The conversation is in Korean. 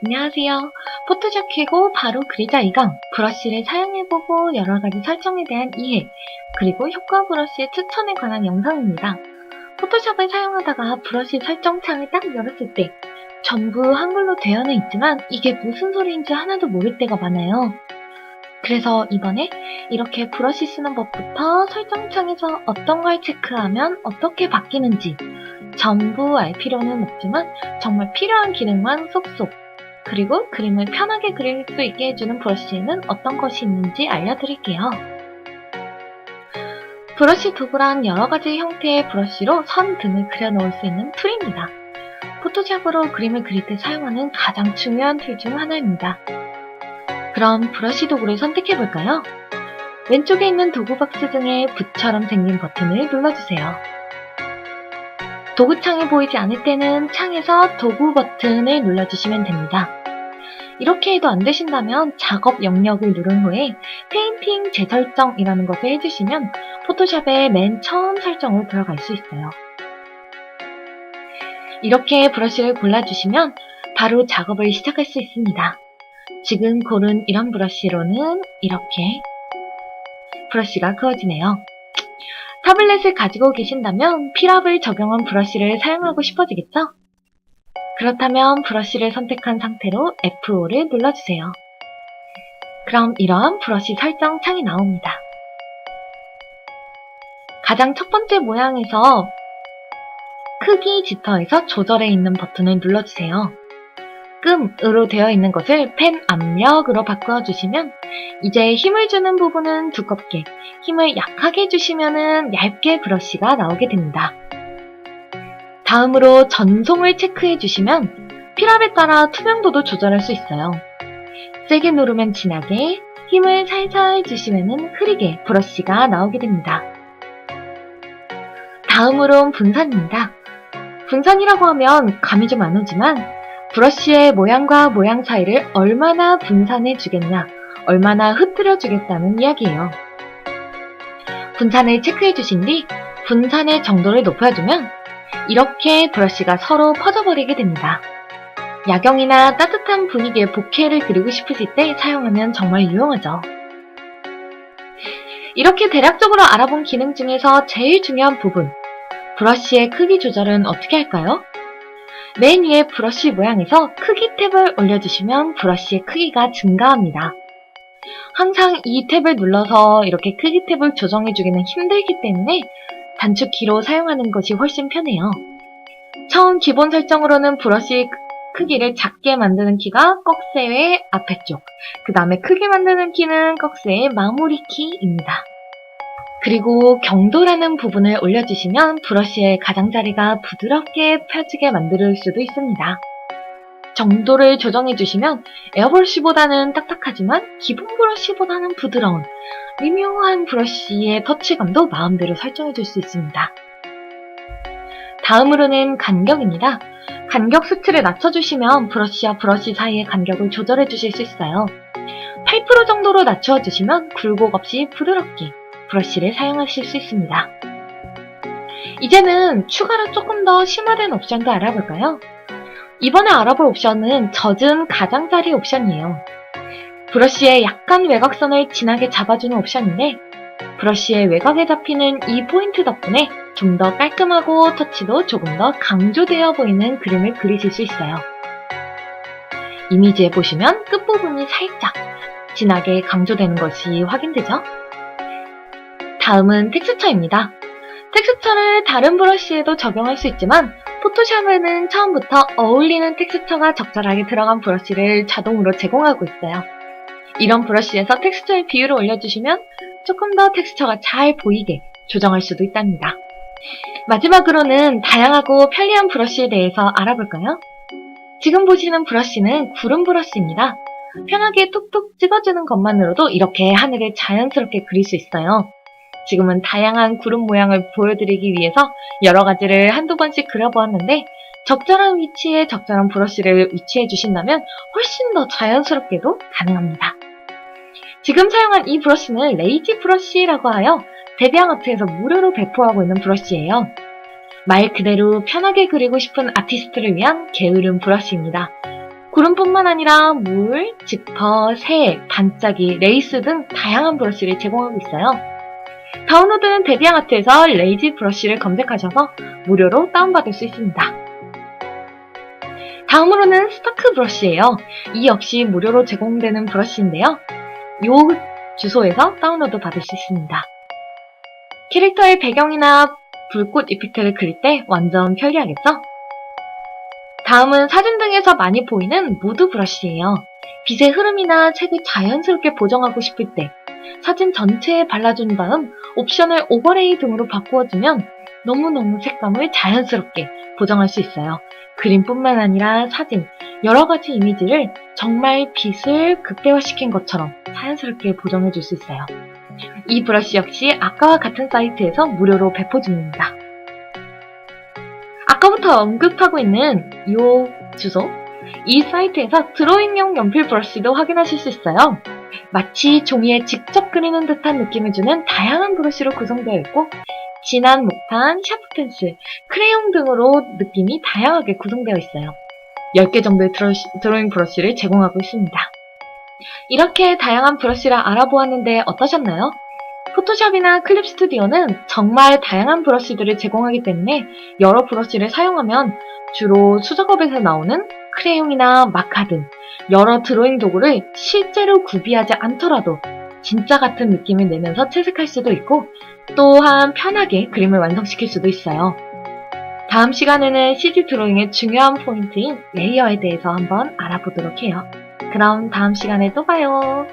안녕하세요. 포토샵 켜고 바로 그리자 2강, 브러쉬를 사용해보고 여러가지 설정에 대한 이해, 그리고 효과 브러쉬의 추천에 관한 영상입니다. 포토샵을 사용하다가 브러쉬 설정 창을 딱 열었을 때 전부 한글로 되어는 있지만 이게 무슨 소리인지 하나도 모를 때가 많아요. 그래서 이번에 이렇게 브러쉬 쓰는 법부터 설정창에서 어떤 걸 체크하면 어떻게 바뀌는지 전부 알 필요는 없지만 정말 필요한 기능만 쏙쏙, 그리고 그림을 편하게 그릴 수 있게 해주는 브러쉬에는 어떤 것이 있는지 알려드릴게요. 브러쉬 도구란 여러가지 형태의 브러쉬로 선 등을 그려놓을 수 있는 툴입니다. 포토샵으로 그림을 그릴 때 사용하는 가장 중요한 툴 중 하나입니다. 그럼 브러쉬 도구를 선택해볼까요? 왼쪽에 있는 도구 박스 중에 붓처럼 생긴 버튼을 눌러주세요. 도구창이 보이지 않을 때는 창에서 도구 버튼을 눌러주시면 됩니다. 이렇게 해도 안 되신다면 작업 영역을 누른 후에 페인팅 재설정이라는 것을 해주시면 포토샵의 맨 처음 설정으로 들어갈 수 있어요. 이렇게 브러쉬를 골라주시면 바로 작업을 시작할 수 있습니다. 지금 고른 이런 브러쉬로는 이렇게 브러쉬가 그어지네요. 타블렛을 가지고 계신다면 필압을 적용한 브러쉬를 사용하고 싶어지겠죠? 그렇다면 브러쉬를 선택한 상태로 F5를 눌러주세요. 그럼 이런 브러쉬 설정 창이 나옵니다. 가장 첫 번째 모양에서 크기 지터에서 조절해 있는 버튼을 눌러주세요. 끔으로 되어 있는 것을 펜 압력으로 바꿔주시면 이제 힘을 주는 부분은 두껍게, 힘을 약하게 주시면 얇게 브러쉬가 나오게 됩니다. 다음으로 전송을 체크해 주시면 필압에 따라 투명도도 조절할 수 있어요. 세게 누르면 진하게, 힘을 살살 주시면 흐리게 브러쉬가 나오게 됩니다. 다음으론 분산입니다. 분산이라고 하면 감이 좀 안 오지만 브러쉬의 모양과 모양 사이를 얼마나 분산해 주겠냐, 얼마나 흩뜨려 주겠다는 이야기예요. 분산을 체크해 주신 뒤 분산의 정도를 높여주면 이렇게 브러쉬가 서로 퍼져버리게 됩니다. 야경이나 따뜻한 분위기의 보케를 그리고 싶으실 때 사용하면 정말 유용하죠. 이렇게 대략적으로 알아본 기능 중에서 제일 중요한 부분, 브러쉬의 크기 조절은 어떻게 할까요? 맨 위에 브러쉬 모양에서 크기 탭을 올려주시면 브러쉬의 크기가 증가합니다. 항상 이 탭을 눌러서 이렇게 크기 탭을 조정해주기는 힘들기 때문에 단축키로 사용하는 것이 훨씬 편해요. 처음 기본 설정으로는 브러쉬 크기를 작게 만드는 키가 꺽쇠의 앞에 쪽, 그 다음에 크게 만드는 키는 꺽쇠의 마무리 키입니다. 그리고 경도라는 부분을 올려주시면 브러쉬의 가장자리가 부드럽게 펴지게 만들 수도 있습니다. 정도를 조정해주시면 에어브러쉬보다는 딱딱하지만 기본 브러쉬보다는 부드러운 미묘한 브러쉬의 터치감도 마음대로 설정해줄 수 있습니다. 다음으로는 간격입니다. 간격 수치를 낮춰주시면 브러쉬와 브러쉬 사이의 간격을 조절해주실 수 있어요. 8% 정도로 낮춰주시면 굴곡 없이 부드럽게 브러쉬를 사용하실 수 있습니다. 이제는 추가로 조금 더 심화된 옵션도 알아볼까요? 이번에 알아볼 옵션은 젖은 가장자리 옵션이에요. 브러쉬의 약간 외곽선을 진하게 잡아주는 옵션인데 브러쉬의 외곽에 잡히는 이 포인트 덕분에 좀 더 깔끔하고 터치도 조금 더 강조되어 보이는 그림을 그리실 수 있어요. 이미지에 보시면 끝부분이 살짝 진하게 강조되는 것이 확인되죠? 다음은 텍스처입니다. 텍스처를 다른 브러쉬에도 적용할 수 있지만 포토샵에는 처음부터 어울리는 텍스처가 적절하게 들어간 브러쉬를 자동으로 제공하고 있어요. 이런 브러쉬에서 텍스처의 비율을 올려주시면 조금 더 텍스처가 잘 보이게 조정할 수도 있답니다. 마지막으로는 다양하고 편리한 브러쉬에 대해서 알아볼까요? 지금 보시는 브러쉬는 구름 브러쉬입니다. 편하게 톡톡 찍어주는 것만으로도 이렇게 하늘을 자연스럽게 그릴 수 있어요. 지금은 다양한 구름 모양을 보여드리기 위해서 여러 가지를 한두 번씩 그려보았는데 적절한 위치에 적절한 브러쉬를 위치해 주신다면 훨씬 더 자연스럽게도 가능합니다. 지금 사용한 이 브러쉬는 레이지 브러쉬라고 하여 데비앙아트에서 무료로 배포하고 있는 브러쉬예요. 말 그대로 편하게 그리고 싶은 아티스트를 위한 게으른 브러쉬입니다. 구름뿐만 아니라 물, 지퍼, 새, 반짝이, 레이스 등 다양한 브러쉬를 제공하고 있어요. 다운로드는 데비앙아트에서 레이지 브러쉬를 검색하셔서 무료로 다운받을 수 있습니다. 다음으로는 스타크 브러쉬예요. 이 역시 무료로 제공되는 브러쉬인데요. 이 주소에서 다운로드 받을 수 있습니다. 캐릭터의 배경이나 불꽃 이펙트를 그릴 때 완전 편리하겠죠? 다음은 사진 등에서 많이 보이는 무드 브러쉬예요. 빛의 흐름이나 색을 자연스럽게 보정하고 싶을 때 사진 전체에 발라준 다음 옵션을 오버레이 등으로 바꾸어주면 너무너무 색감을 자연스럽게 보정할 수 있어요. 그림뿐만 아니라 사진, 여러가지 이미지를 정말 빛을 극대화시킨 것처럼 자연스럽게 보정해줄 수 있어요. 이 브러쉬 역시 아까와 같은 사이트에서 무료로 배포 중입니다. 아까부터 언급하고 있는 이 주소, 이 사이트에서 드로잉용 연필 브러쉬도 확인하실 수 있어요. 마치 종이에 직접 그리는 듯한 느낌을 주는 다양한 브러쉬로 구성되어 있고 진한 목탄, 샤프 펜슬, 크레용 등으로 느낌이 다양하게 구성되어 있어요. 10개 정도의 드로잉 브러쉬를 제공하고 있습니다. 이렇게 다양한 브러쉬를 알아보았는데 어떠셨나요? 포토샵이나 클립 스튜디오는 정말 다양한 브러쉬들을 제공하기 때문에 여러 브러쉬를 사용하면 주로 수작업에서 나오는 크레용이나 마카 등 여러 드로잉 도구를 실제로 구비하지 않더라도 진짜 같은 느낌을 내면서 채색할 수도 있고 또한 편하게 그림을 완성시킬 수도 있어요. 다음 시간에는 CG 드로잉의 중요한 포인트인 레이어에 대해서 한번 알아보도록 해요. 그럼 다음 시간에 또 봐요.